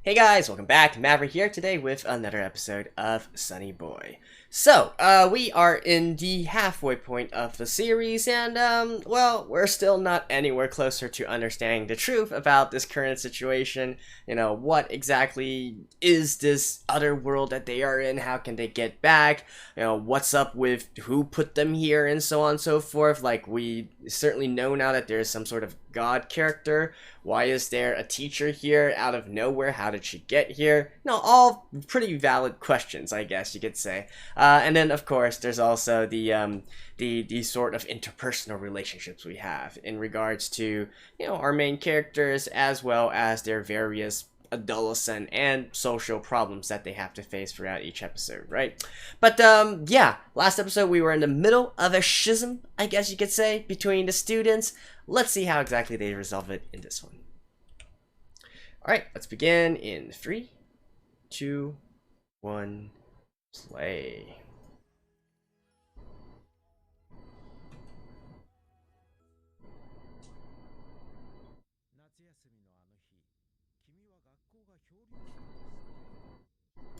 Hey guys, welcome back. Maverick here today with another episode of Sonny Boy. So, we are in the halfway point of the series, and, well, we're still not anywhere closer to understanding the truth about this current situation. You know, what exactly is this other world that they are in? How can they get back? You know, what's up with who put them here, and so on and so forth. Like, we certainly know now that there's some sort of god character. Why is there a teacher here out of nowhere? How did she get here? No, all pretty valid questions, I guess you could say. And then, of course, there's also the sort of interpersonal relationships we have in regards to our main characters as well as their various adolescent and social problems that they have to face throughout each episode, right? But yeah, last episode we were in the middle of a schism, I guess you could say, between the students. Let's see how exactly they resolve it in this one. Alright, let's begin in 3, 2, 1, play.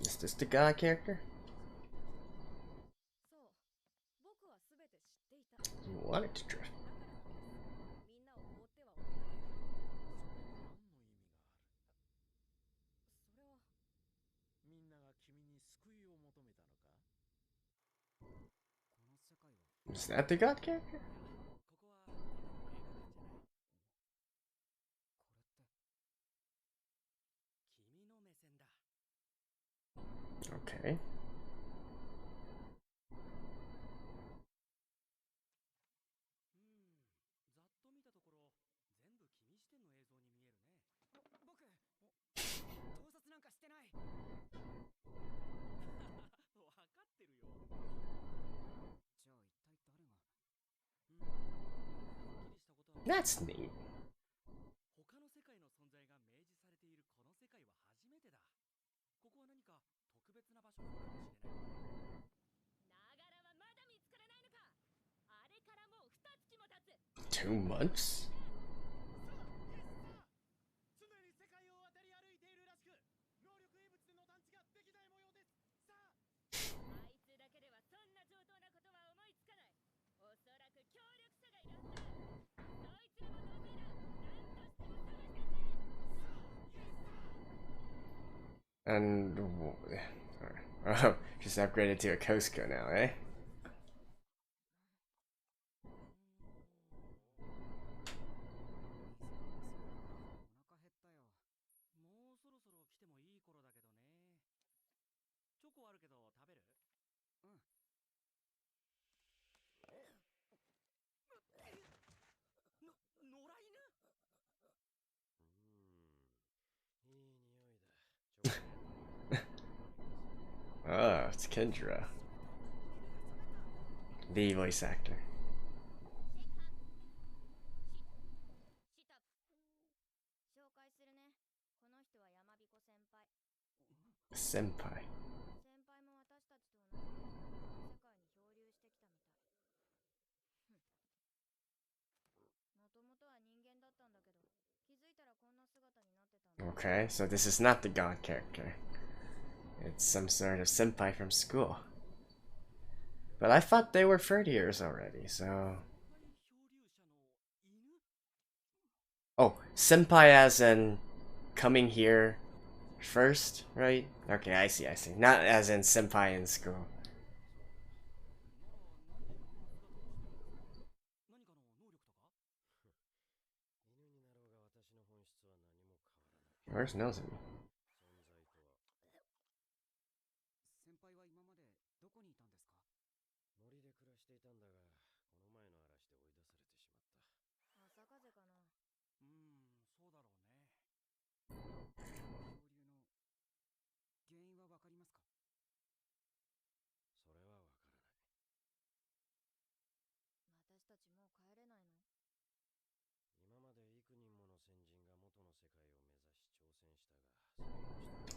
Is this the god character? You wanted to drift. Is that the god character? Okay. That's neat. Two months? And oh, she's upgraded to a Costco now, eh? Oh, it's Kendra, the voice actor. Senpai. Okay, so this is not the god character. It's some sort of senpai from school. But I thought they were third years already, so... Oh, senpai as in coming here first, right? Okay, I see. Not as in senpai in school. Where's Nozomi?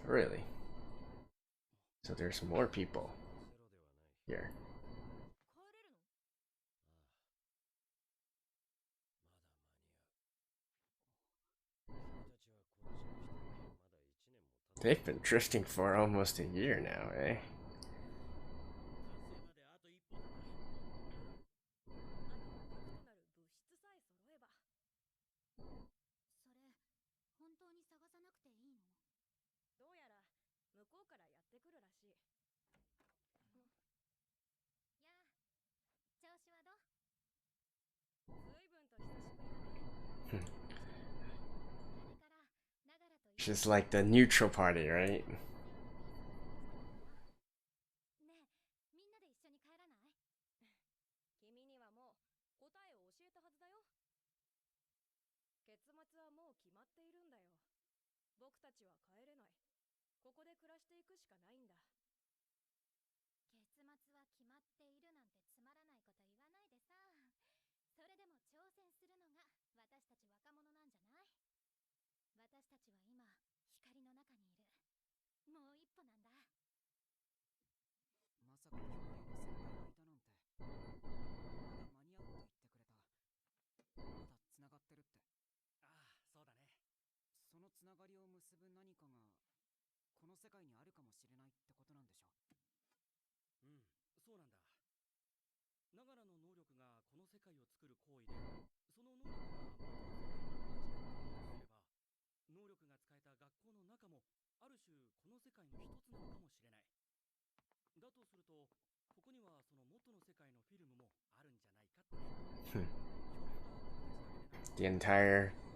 Really? So there's more people here. They've been drifting for almost a year now, eh? 'Just like the neutral party, right?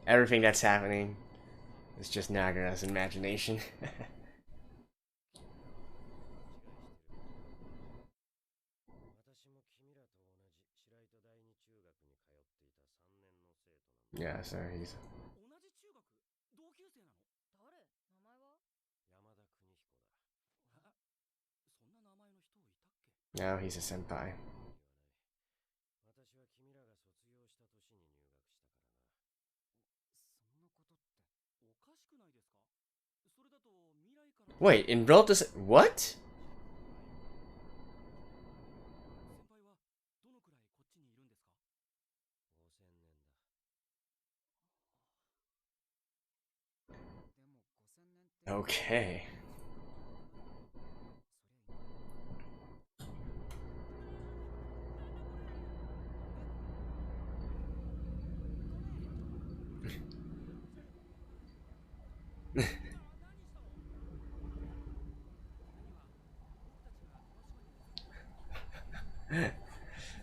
'Everything that's happening is just Nagara's imagination. 'Yeah, so he's... Now he's a senpai. Wait, enrolled this... What? Okay.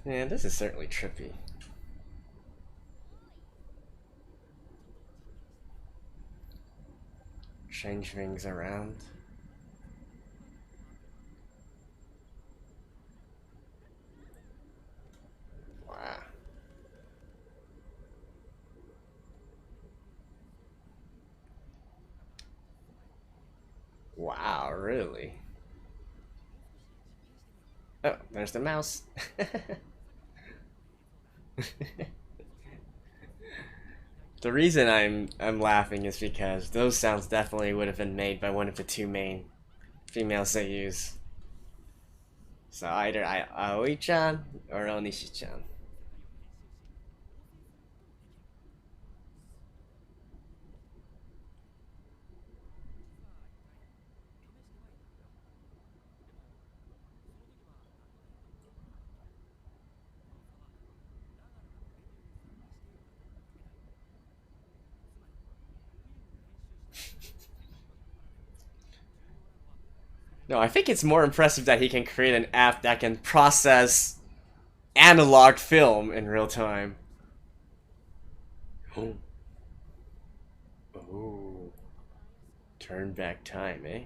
Man, this is certainly trippy. Change things around. Wow. Wow, really? Oh, there's the mouse. The reason I'm laughing is because those sounds definitely would have been made by one of the two main female seiyus. So either Aoi-chan or Onishi-chan. No, I think it's more impressive that he can create an app that can process analog film in real time. Oh. Oh. Turn back time, eh?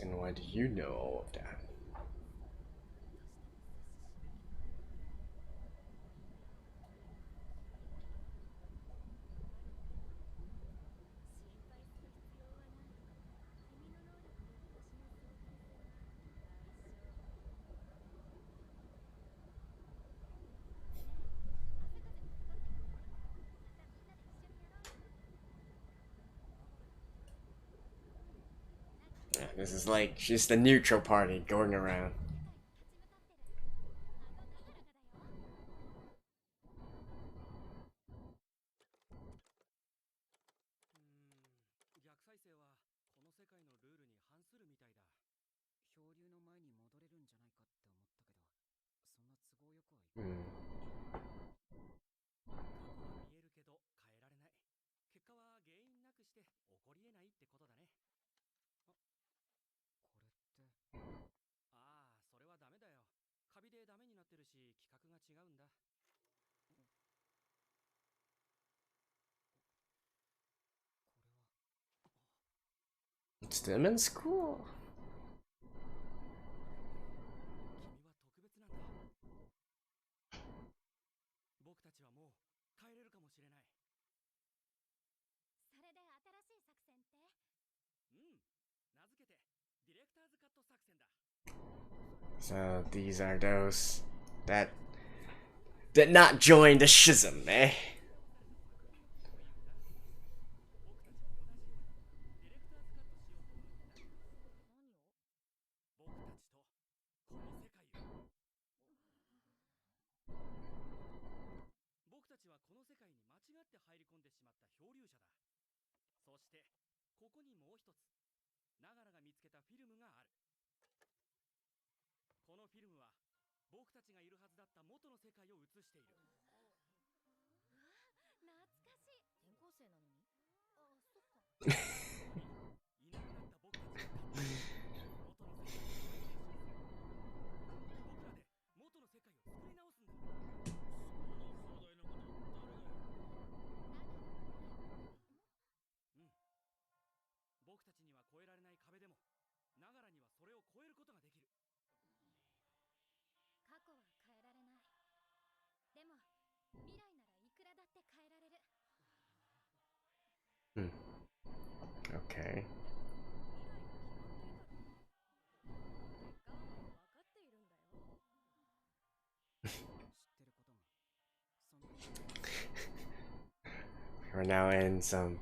And why do you know all of that? This is like she's the neutral party going around. Hmm. 結果は原因なくして起こり得ないってことだね。あ、これって。ああ、それはダメだよ。カビでダメになってるし、規格が違うんだ。これは。It's them in school. 君は特別なんだ。僕たちはもう帰れるかもしれない。それで新しい作戦って？うん、名付けてディレクターズカット作戦だ。So these are those that did not join the schism, eh? 僕たちも同じようにディレクターズカットしようと思うんだ。何を？僕たちとこの世界を。僕たちはこの世界に間違って入り込んでしまった漂流者だ。そしてここにもう一つながらが見つけたフィルムがある。このフィルムは僕たちがいるはずだった元の世界を映している。懐かしい。転校生なのに？あ、そっか。いなくなった僕たちが元の世界を再現する。僕らで元の世界を作り直すんだ。そんな壮大なこと誰がやる？うん。僕たちには越えられない壁でもながらにはそれを越えることができる。過去は変えられない。でも未来ならいくらだって変えられる。Hmm. Okay. 結果はもう分かっているんだよ。知ってることがそんなに。 We're now in some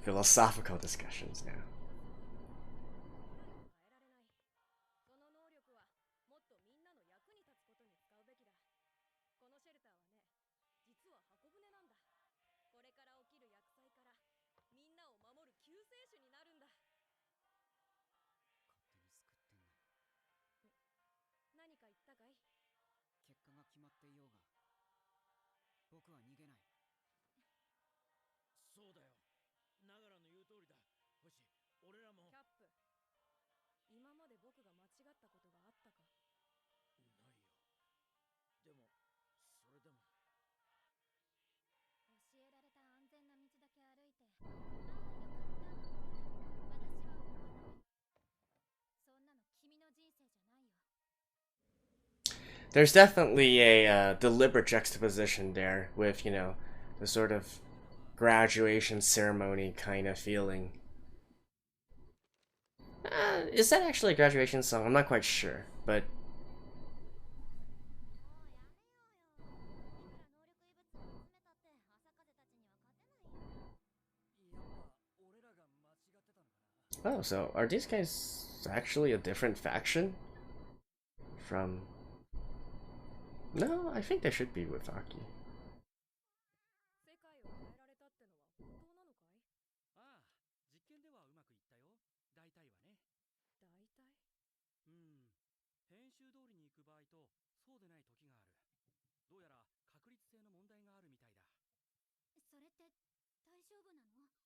philosophical discussions now. 変えられない。その能力はもっとみんなの役に立つことに使うべきだ。このシェルターはね、実は箱舟なんだ。これから起きる厄災からみんなを守る救世主になるんだ。勝手に救ってんな。何か言ったかい？結果が決まっていようが僕は逃げない。そうだよ。ながらの言う通りだ。よし、俺らも。キャップ、今まで僕が間違ったことがあったか？ないよ。でもそれでも教えられた安全な道だけ歩いて、ああよかったって私は思わない。そんなの君の人生じゃないよ。 There's definitely a deliberate juxtaposition there with, you know, the sort of graduation ceremony kind of feeling. Is that actually a graduation song? I'm not quite sure, but もうやめようよ。いくら能力異物を集めたって朝風たちには勝てないよ。やっぱ俺らが間違ってたのかな。 oh, so are these guys actually a different faction from? No, I think they should be with Aki. 世界を変えられたってのは本当なのかい？ああ、実験ではうまくいったよ。大体はね。大体？うん。編集通りに行く場合とそうでない時がある。どうやら確率性の問題があるみたいだ。それって大丈夫なの？変なことにならない？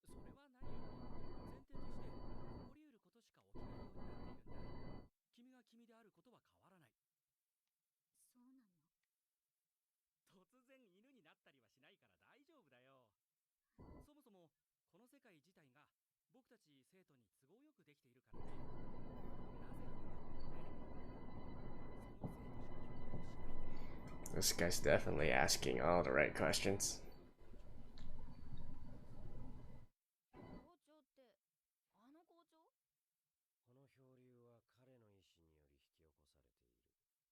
それはないよ。前提として起こりうることしか起きないようになっているんだ。君が君であることは変わらない。そうなの？突然犬になったりはしないから大丈夫だよ。そもそもこの世界自体が僕たち生徒に都合よくできているからね。なぜあの学校でその生徒しか評価しない。 This guy's definitely asking all the right questions. 校長ってあの校長？この漂流は彼の意志により引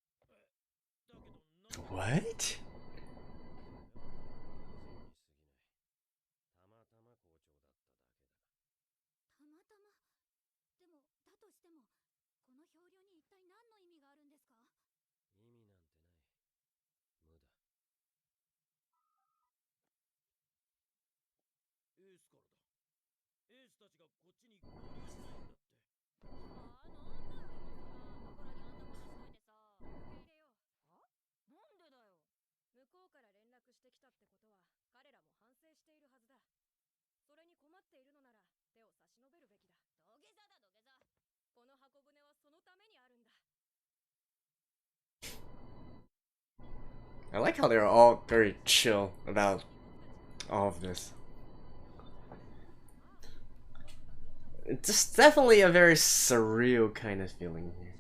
き起こされている。だけどなんで What? 偶然に過ぎない。たまたま校長だっただけだ。たま玉。でもだとしてもこの漂流に一体何の意味があるんですか？意味なんてない。無駄。エースからだ。エースたちがこっちに合流したいんだって。ああ、なんだよ今さら。だからにあんなことしといてさ。受け入れよう。は？なんでだよ。向こうから連絡してきたってことは彼らも反省しているはずだ。それに困っているのなら手を差し伸べるべきだ。土下座だ土下座。この箱舟はそのためにあるんだ。 I like how they're all very chill about all of this. It's just definitely a very surreal kind of feeling here.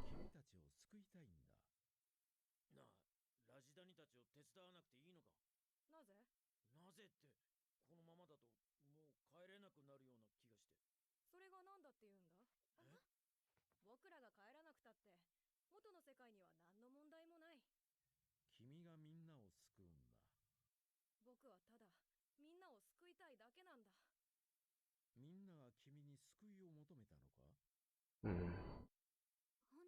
君たちを救いたいんだ。なあ、ラジダニたちを手伝わなくていいのか？なぜ？なぜって、このままだともう帰れなくなるような気がして。それが何だって言うんだ？僕らが帰らなくたって元の世界には何の問題もない。君がみんなを救うんだ。僕はただみんなを救いたいだけなんだ。みんなが君に救いを求めたのか？本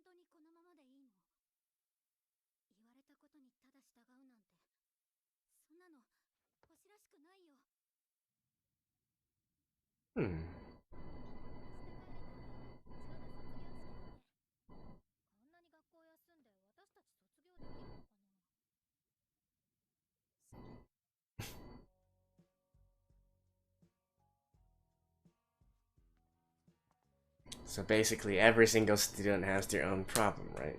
当にこのままでいいの？言われたことにただ従うなんて、そんなの星らしくないよ。明日帰れたらちょうど卒業式だね。こんなに学校休んで私たち卒業できるのかな？そう。So basically, every single student has their own problem, right?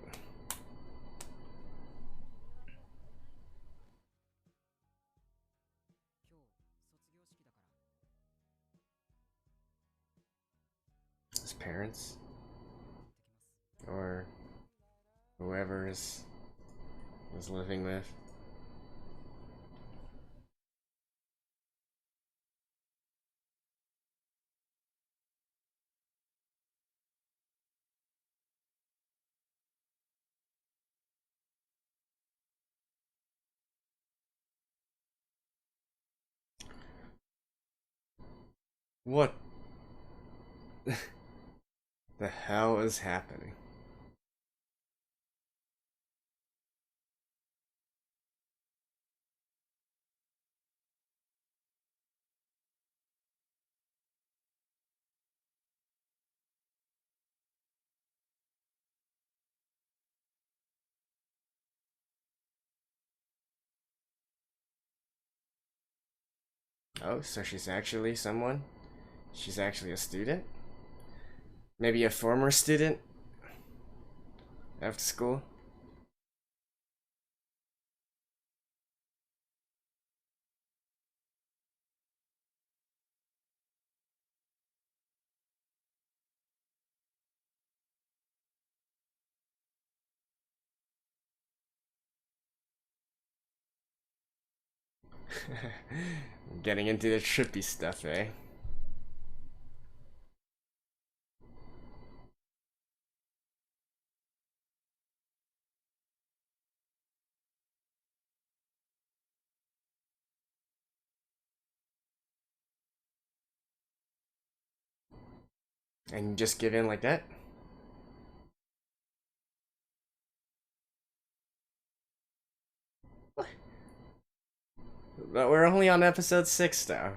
His parents? Or whoever is living with. What the hell is happening? Oh, so she's actually someone? She's actually a student? Maybe a former student? After school? Getting into the trippy stuff, eh? And you just give in like that? What? But we're only on episode 6 though.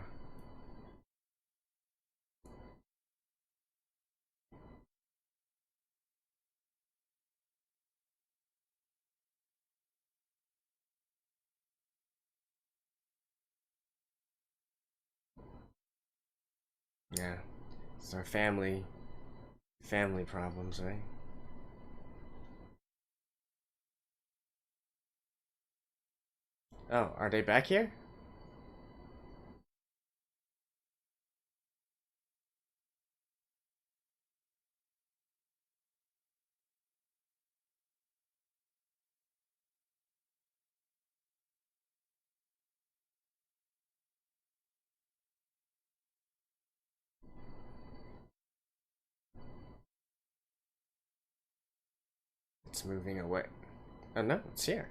Yeah. It's our family problems, right? Oh, are they back here? It's moving away. Oh no, it's here.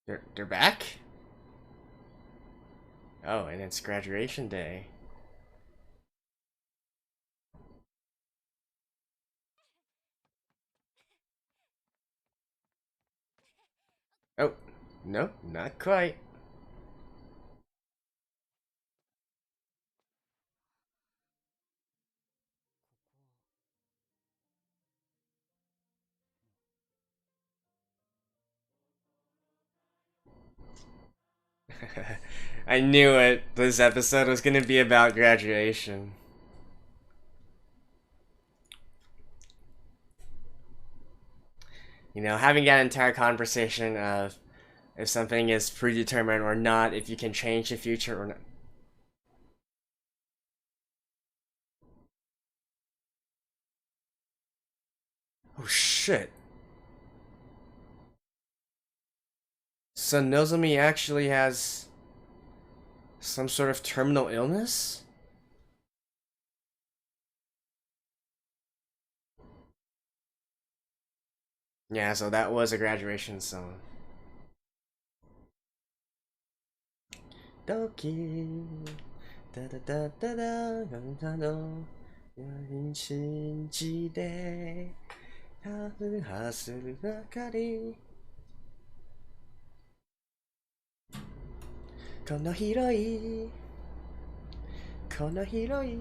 They're back? Oh, and it's graduation day. Oh, no, not quite. I knew it. This episode was gonna be about graduation. You know, having that entire conversation of if something is predetermined or not, if you can change the future or not. Oh shit. So Nozomi actually has some sort of terminal illness? Yeah, so that was a graduation song. Doki da da da da da da da da信じて走るばかりこの広いこの広い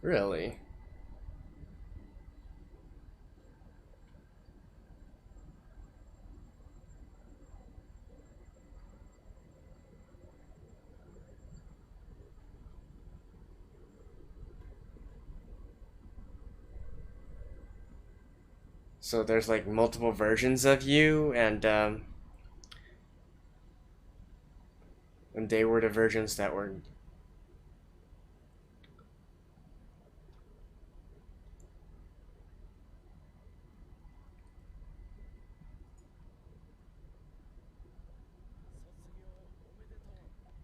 Really? So there's like multiple versions of you, and they were the versions that were.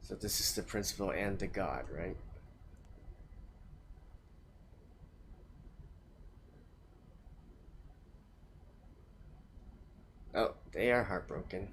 So this is the principal and the god, right? Oh, they are heartbroken.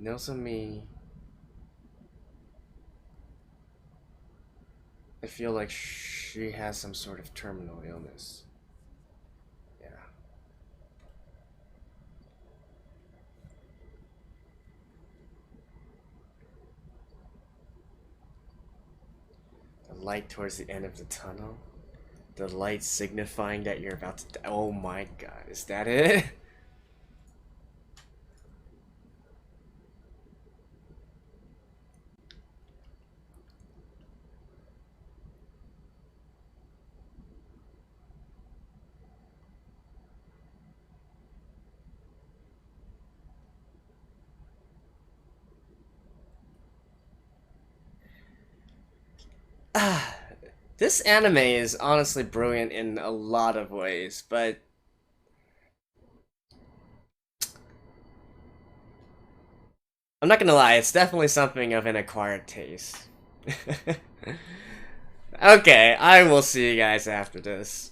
Nozomi, I feel like she has some sort of terminal illness. Yeah. The light towards the end of the tunnel. The light signifying that you're about to. Oh my god, is that it? Ah, this anime is honestly brilliant in a lot of ways, but I'm not gonna lie, it's definitely something of an acquired taste. Okay, I will see you guys after this.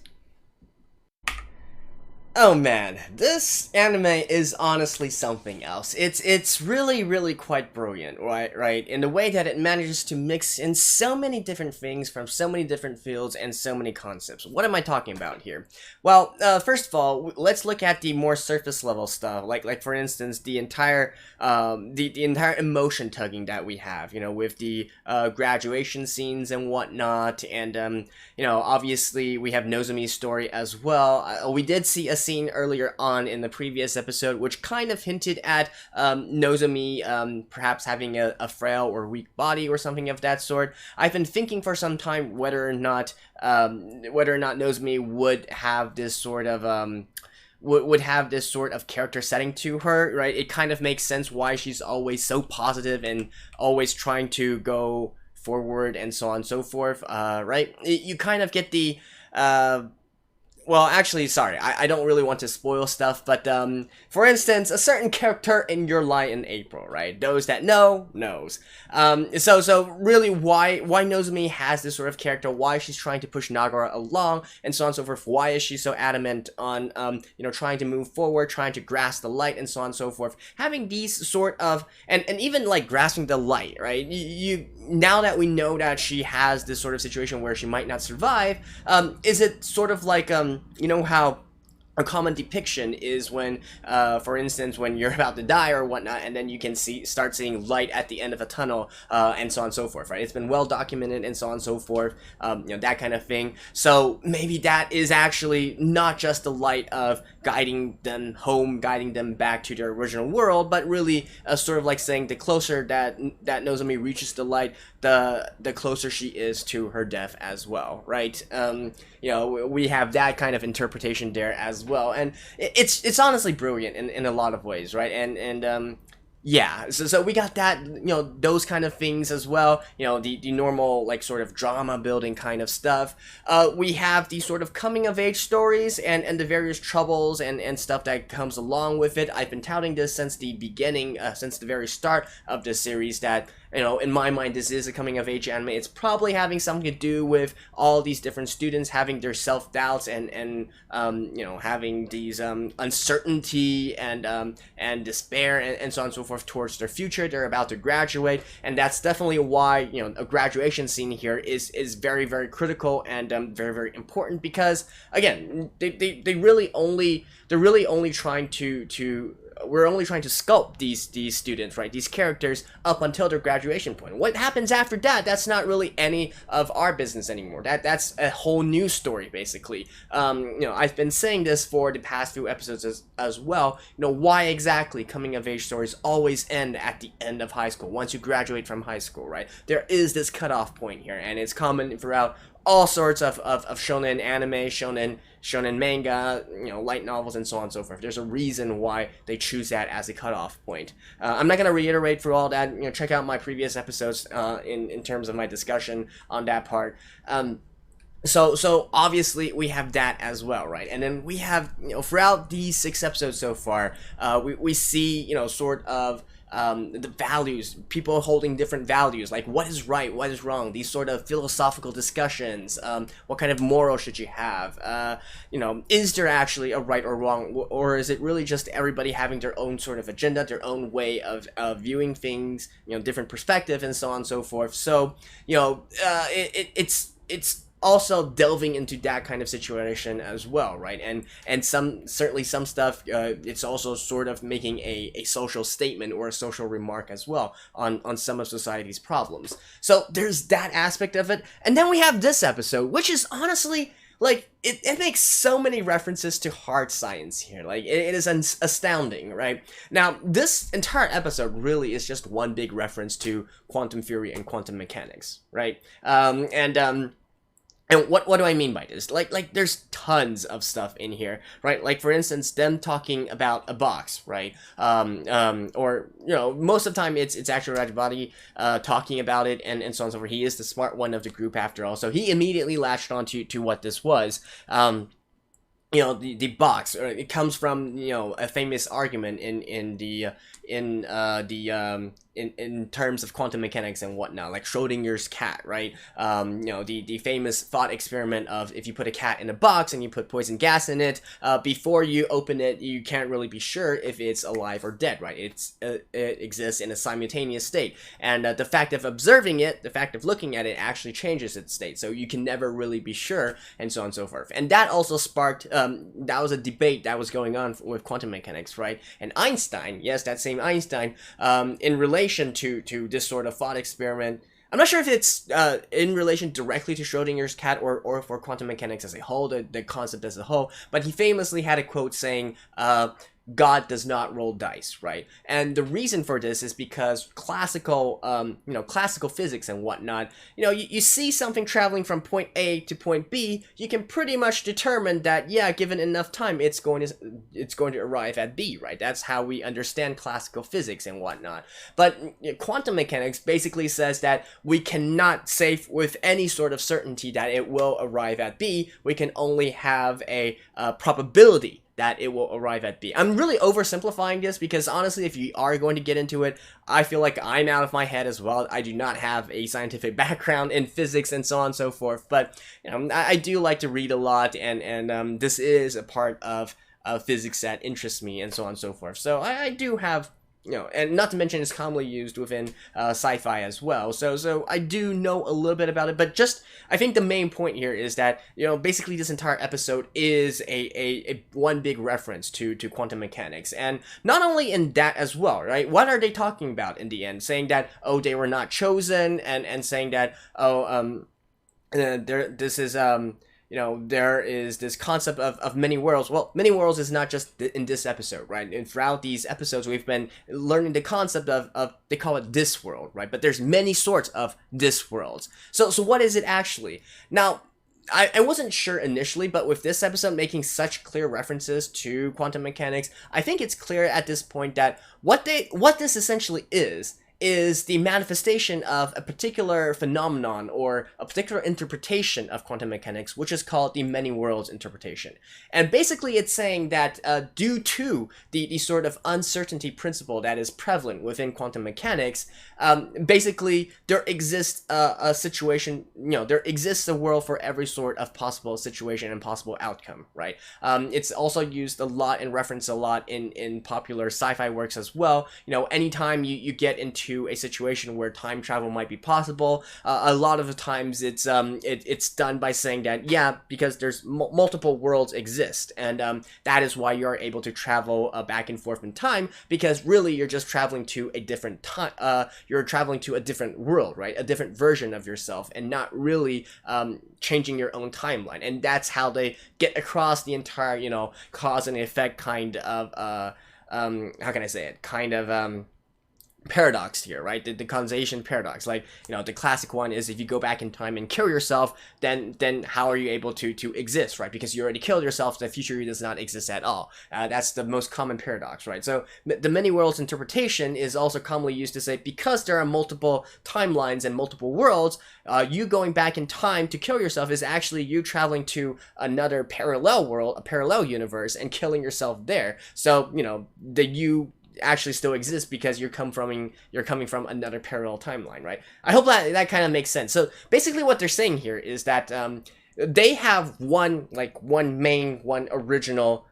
Oh man, this anime is honestly something else. It's really quite brilliant, right? Right, in the way that it manages to mix in so many different things from so many different fields and so many concepts. What am I talking about here? Well, first of all, let's look at the more surface level stuff, like for instance, the entire the entire emotion tugging that we have, with the graduation scenes and whatnot, and obviously we have Nozomi's story as well. We did see a scene earlier on in the previous episode which kind of hinted at Nozomi perhaps having a frail or weak body or something of that sort. I've been thinking for some time whether or not Nozomi would have this sort of would have this sort of character setting to her, right? It kind of makes sense why she's always so positive and always trying to go forward and so on and so forth, right? You kind of get the well, actually, sorry, I don't really want to spoil stuff, but, for instance, a certain character in Your Lie in April, right? Those that know, knows. So really, why Nozomi has this sort of character, why she's trying to push Nagara along, and so on and so forth, why is she so adamant on, trying to move forward, trying to grasp the light, and so on and so forth. Having these sort of, and even, like, grasping the light, right? Now that we know that she has this sort of situation where she might not survive, is it sort of like, how a common depiction is when, for instance, when you're about to die or whatnot, and then you can start seeing light at the end of a tunnel, and so on and so forth, right? It's been well documented and so on and so forth, that kind of thing. So maybe that is actually not just the light of guiding them home, guiding them back to their original world, but really sort of like saying the closer that Nozomi reaches the light, the closer she is to her death as well, right? We have that kind of interpretation there as well, and it's honestly brilliant in a lot of ways, right? And yeah, so we got that, those kind of things as well, the normal, like, sort of drama building kind of stuff. We have the sort of coming of age stories and the various troubles and stuff that comes along with it. I've been touting this since the beginning, since the very start of the series, that in my mind, this is a coming-of-age anime. It's probably having something to do with all these different students having their self-doubts and having these uncertainty and despair and so on and so forth towards their future. They're about to graduate, and that's definitely why a graduation scene here is very, very critical and very important, because again, they're really only trying to we're only trying to sculpt these students, right? These characters up until their graduation point. What happens after that? That's not really any of our business anymore. That's a whole new story, basically. I've been saying this for the past few episodes as well. Why exactly coming of age stories always end at the end of high school, once you graduate from high school, right? There is this cutoff point here, and it's common throughout all sorts of shonen anime, shonen manga, light novels, and so on and so forth. There's a reason why they choose that as a cutoff point. I'm not going to reiterate for all that. Check out my previous episodes in terms of my discussion on that part. So obviously we have that as well, right? And then we have, throughout these 6 episodes so far, we see, sort of the values, people holding different values, like what is right, what is wrong, these sort of philosophical discussions, what kind of moral should you have, is there actually a right or wrong, or is it really just everybody having their own sort of agenda, their own way of viewing things, different perspective, and so on and so forth. So, it's also delving into that kind of situation as well, right? And certainly some stuff, it's also sort of making a social statement or a social remark as well on some of society's problems. So there's that aspect of it. And then we have this episode, which is honestly, like, it makes so many references to hard science here. Like, it is astounding, right? Now, this entire episode really is just one big reference to quantum theory and quantum mechanics, right? And what do I mean by this? Like there's tons of stuff in here, right? Like, for instance, them talking about a box, right? Or most of the time it's actually Rajabadi talking about it and so on and so forth. He is the smart one of the group after all, so he immediately latched on to what this was. the box, or it comes from a famous argument in terms of quantum mechanics and whatnot, like Schrodinger's cat, right? The famous thought experiment of, if you put a cat in a box and you put poison gas in it, before you open it, you can't really be sure if it's alive or dead, right? It exists in a simultaneous state, and the fact of observing it, the fact of looking at it, actually changes its state, so you can never really be sure, and so on and so forth. And that also sparked, that was a debate that was going on with quantum mechanics, right? And Einstein, yes, that same Einstein, in relation to this sort of thought experiment, I'm not sure if it's in relation directly to Schrodinger's cat or for quantum mechanics as a whole, the concept as a whole, but he famously had a quote saying, God does not roll dice, right? And the reason for this is because classical physics and whatnot, you see something traveling from point A to point B, you can pretty much determine that, yeah, given enough time, it's going to arrive at B, right? That's how we understand classical physics and whatnot. But quantum mechanics basically says that we cannot say with any sort of certainty that it will arrive at B. We can only have a probability that it will arrive at B. I'm really oversimplifying this because honestly, if you are going to get into it, I feel like I'm out of my head as well. I do not have a scientific background in physics and so on and so forth, but I do like to read a lot, and this is a part of physics that interests me and so on and so forth. So I do have, and not to mention it's commonly used within sci-fi as well. So I do know a little bit about it, but just, I think the main point here is that, basically this entire episode is a one big reference to quantum mechanics. And not only in that as well, right? What are they talking about in the end? Saying that, oh, they were not chosen, and saying that, there is this concept of many worlds. Well, many worlds is not just in this episode, right? And throughout these episodes, we've been learning the concept of they call it this world, right? But there's many sorts of this worlds. So what is it actually? Now, I wasn't sure initially, but with this episode making such clear references to quantum mechanics, I think it's clear at this point that what this essentially is the manifestation of a particular phenomenon or a particular interpretation of quantum mechanics, which is called the many worlds interpretation. And basically it's saying that due to the sort of uncertainty principle that is prevalent within quantum mechanics, basically there exists a situation, there exists a world for every sort of possible situation and possible outcome, right? It's also used a lot and referenced a lot in popular sci-fi works as well. Anytime you get into a situation where time travel might be possible, a lot of the times it's done by saying that, yeah, because there's multiple worlds exist, and that is why you're able to travel back and forth in time, because really you're just traveling to a different time, you're traveling to a different world, right? A different version of yourself, and not really changing your own timeline. And that's how they get across the entire, cause and effect kind of how can I say it? Kind of paradox here, right? The causation paradox. Like, the classic one is if you go back in time and kill yourself, then how are you able to exist, right? Because you already killed yourself, the future you does not exist at all. That's the most common paradox, right? So the many worlds interpretation is also commonly used to say, because there are multiple timelines and multiple worlds, you going back in time to kill yourself is actually you traveling to another parallel world, a parallel universe, and killing yourself there. So, the you actually still exists because you're coming from another parallel timeline, right? I hope that kind of makes sense. So basically what they're saying here is that they have one original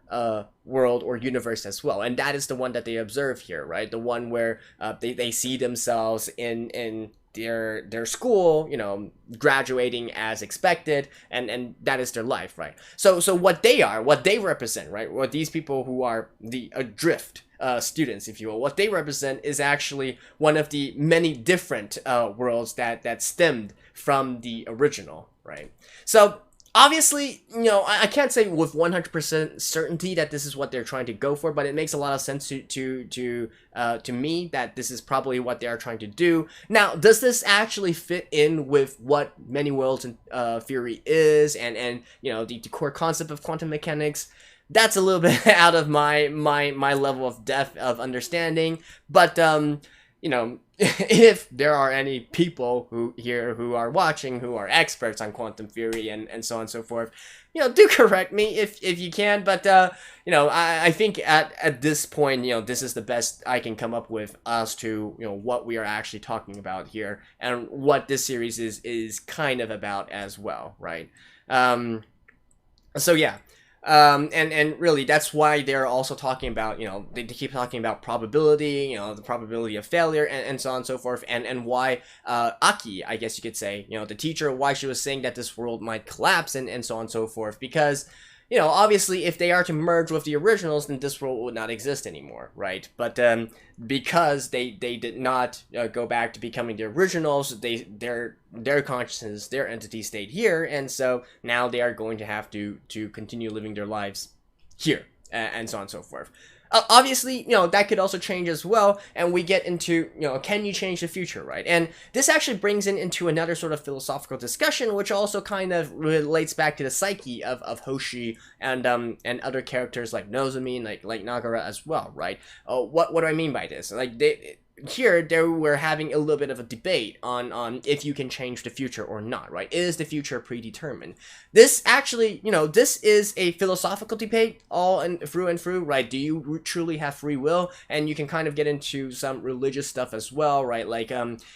world or universe as well, and that is the one that they observe here, right? The one where they see themselves in their school, graduating as expected, and that is their life, right? So what they represent, right? What these people who are the adrift students, if you will, what they represent is actually one of the many different worlds that stemmed from the original, right? So obviously, I can't say with 100% certainty that this is what they're trying to go for, but it makes a lot of sense to me that this is probably what they are trying to do. Now, does this actually fit in with what many worlds theory is, and the core concept of quantum mechanics? That's a little bit out of my level of depth of understanding, but you know, if there are any people who are watching who are experts on quantum theory and so on and so forth, you know, do correct me if you can. But you know, I think at this point, you know, this is the best I can come up with as to, you know, what we are actually talking about here and what this series is kind of about as well, right? So yeah. And really, that's why they're also talking about, you know, they keep talking about probability, you know, the probability of failure, and so on and so forth, and why Aki, I guess you could say, you know, the teacher, why she was saying that this world might collapse, and so on and so forth, because, you know, obviously, if they are to merge with the originals, then this world would not exist anymore, right? But because they did not go back to becoming the originals, their consciousness, their entity stayed here, and so now they are going to have to continue living their lives here, and so on and so forth. Obviously, you know, that could also change as well, and we get into, you know, can you change the future, right? And this actually brings into another sort of philosophical discussion, which also kind of relates back to the psyche of Hoshi and other characters like Nozomi, like Nagara as well, right? What do I mean by this? Like, they were having a little bit of a debate on if you can change the future or not, right? Is the future predetermined? This actually, you know, this is a philosophical debate all and through, right? Do you truly have free will? And you can kind of get into some religious stuff as well, right? Like,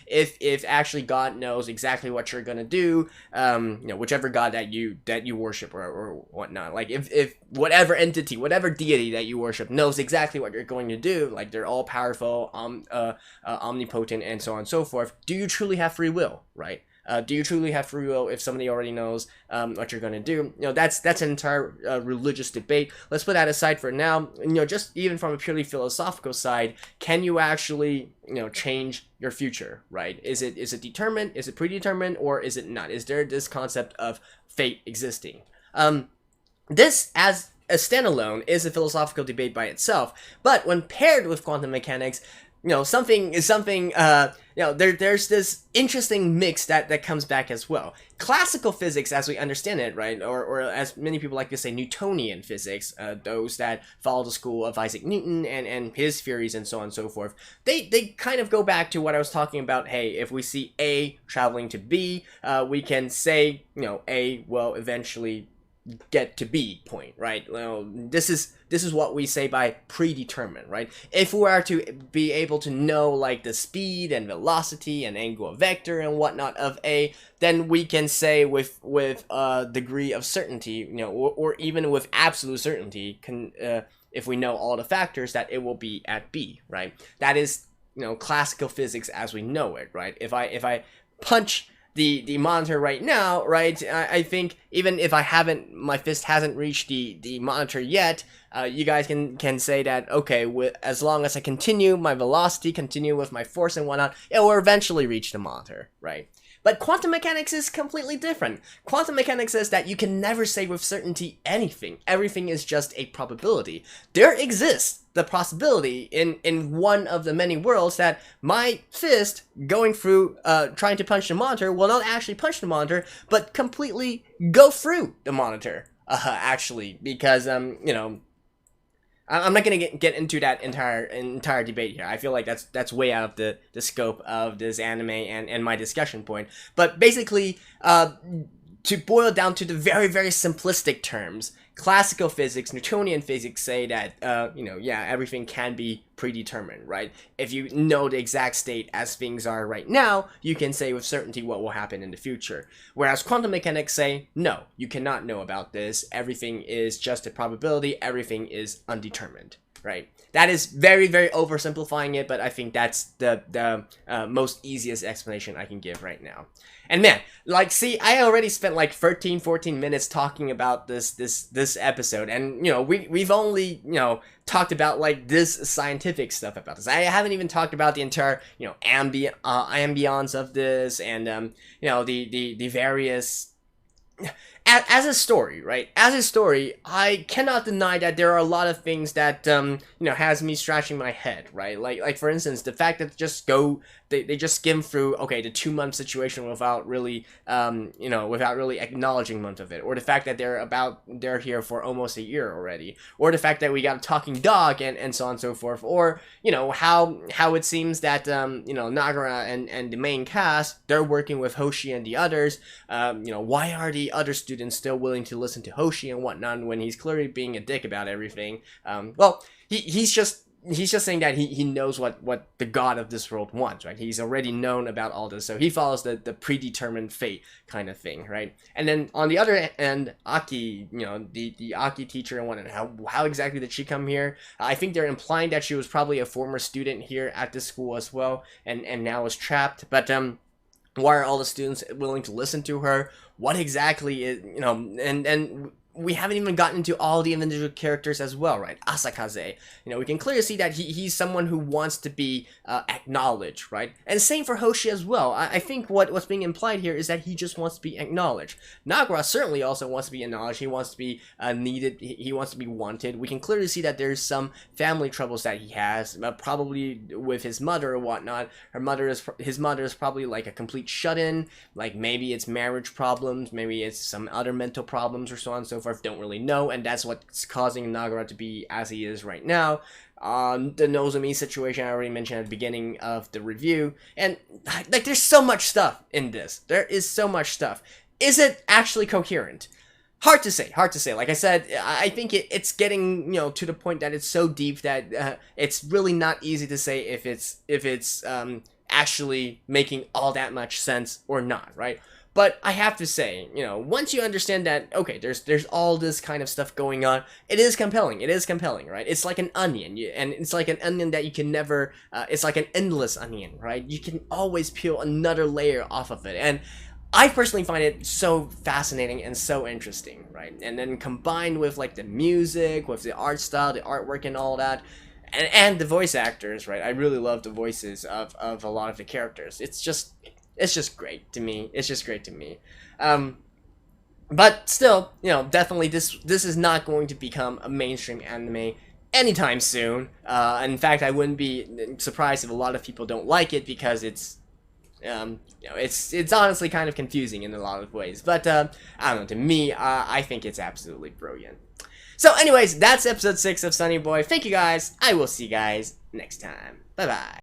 if actually God knows exactly what you're gonna do, you know, whichever God that you worship or whatnot, like if whatever entity, whatever deity that you worship knows exactly what you're going to do, like they're all powerful, omnipotent, and so on and so forth, do you truly have free will, right? Do you truly have free will if somebody already knows what you're going to do? You know, that's an entire religious debate. Let's put that aside for now. You know, just even from a purely philosophical side, can you actually, you know, change your future, right? Is it determined? Is it predetermined? Or is it not? Is there this concept of fate existing? This, as a standalone, is a philosophical debate by itself, but when paired with quantum mechanics, you know, something, you know, there's this interesting mix that comes back as well. Classical physics, as we understand it, right, or as many people like to say, Newtonian physics, those that follow the school of Isaac Newton and his theories and so on and so forth, they kind of go back to what I was talking about. Hey, if we see A traveling to B, we can say, you know, A will eventually get to B point, right? Well, this is what we say by predetermined, right? If we are to be able to know like the speed and velocity and angular vector and whatnot of A, then we can say with a degree of certainty, you know, or even with absolute certainty, if we know all the factors, that it will be at B, right? That is, you know, classical physics as we know it, right? If I punch the monitor right now, right, I think even if my fist hasn't reached the monitor yet, you guys can say that, okay, as long as I continue my velocity, continue with my force and whatnot, it will eventually reach the monitor, right? But quantum mechanics is completely different. Quantum mechanics says that you can never say with certainty anything. Everything is just a probability. There exists the possibility in one of the many worlds that my fist going through, trying to punch the monitor, will not actually punch the monitor, but completely go through the monitor, actually, because, you know, I'm not gonna get into that entire debate here. I feel like that's way out of the scope of this anime and my discussion point. But basically, to boil down to the very, very simplistic terms, classical physics, Newtonian physics say that, you know, yeah, everything can be predetermined, right? If you know the exact state as things are right now, you can say with certainty what will happen in the future. Whereas quantum mechanics say, no, you cannot know about this. Everything is just a probability. Everything is undetermined, right? That is very, very oversimplifying it, but I think that's the most easiest explanation I can give right now. And man, like, see, I already spent like 13-14 minutes talking about this episode, and, you know, we've only, you know, talked about like this scientific stuff about this. I haven't even talked about the entire, you know, ambience of this, and you know, the various as a story, right? As a story, I cannot deny that there are a lot of things that has me scratching my head, right? Like for instance, the fact that they just skim through the 2 month situation without really without really acknowledging much of it, or the fact that they're here for almost a year already, or the fact that we got a talking dog and so on and so forth, or how it seems that Nagara and the main cast, they're working with Hoshi and the others. Why are the other students still willing to listen to Hoshi and whatnot when he's clearly being a dick about everything? He's just saying that he knows what the god of this world wants, right? He's already known about all this, so he follows the predetermined fate kind of thing, right? And then on the other end, Aki, the Aki teacher and whatnot, how exactly did she come here? I think they're implying that she was probably a former student here at this school as well, and now is trapped. But why are all the students willing to listen to her? What exactly is, and we haven't even gotten into all the individual characters as well, right? Asakaze, we can clearly see that he's someone who wants to be acknowledged, right? And same for Hoshi as well. I think what's being implied here is that he just wants to be acknowledged. Nagara certainly also wants to be acknowledged. He wants to be needed. He wants to be wanted. We can clearly see that there's some family troubles that he has, probably with his mother or whatnot. His mother is probably like a complete shut-in. Like maybe it's marriage problems, maybe it's some other mental problems or so on and so forth. Don't really know, and that's what's causing Nagara to be as he is right now. The Nozomi situation I already mentioned at the beginning of the review, and like there's so much stuff in this. There is so much stuff. Is it actually coherent? Hard to say. Like I said, I think it's getting to the point that it's so deep that it's really not easy to say if it's actually making all that much sense or not, right? But I have to say, once you understand that, okay, there's all this kind of stuff going on, it is compelling. It is compelling, right? It's like an onion, and it's like an onion that you can never, it's like an endless onion, right? You can always peel another layer off of it, and I personally find it so fascinating and so interesting, right? And then combined with like the music, with the art style, the artwork and all that, and the voice actors, right? I really love the voices of a lot of the characters. It's just great to me. It's just great to me. But still, definitely this is not going to become a mainstream anime anytime soon. In fact, I wouldn't be surprised if a lot of people don't like it because it's honestly kind of confusing in a lot of ways. But I don't know. To me, I think it's absolutely brilliant. So, anyways, that's episode 6 of Sonny Boy. Thank you guys. I will see you guys next time. Bye bye.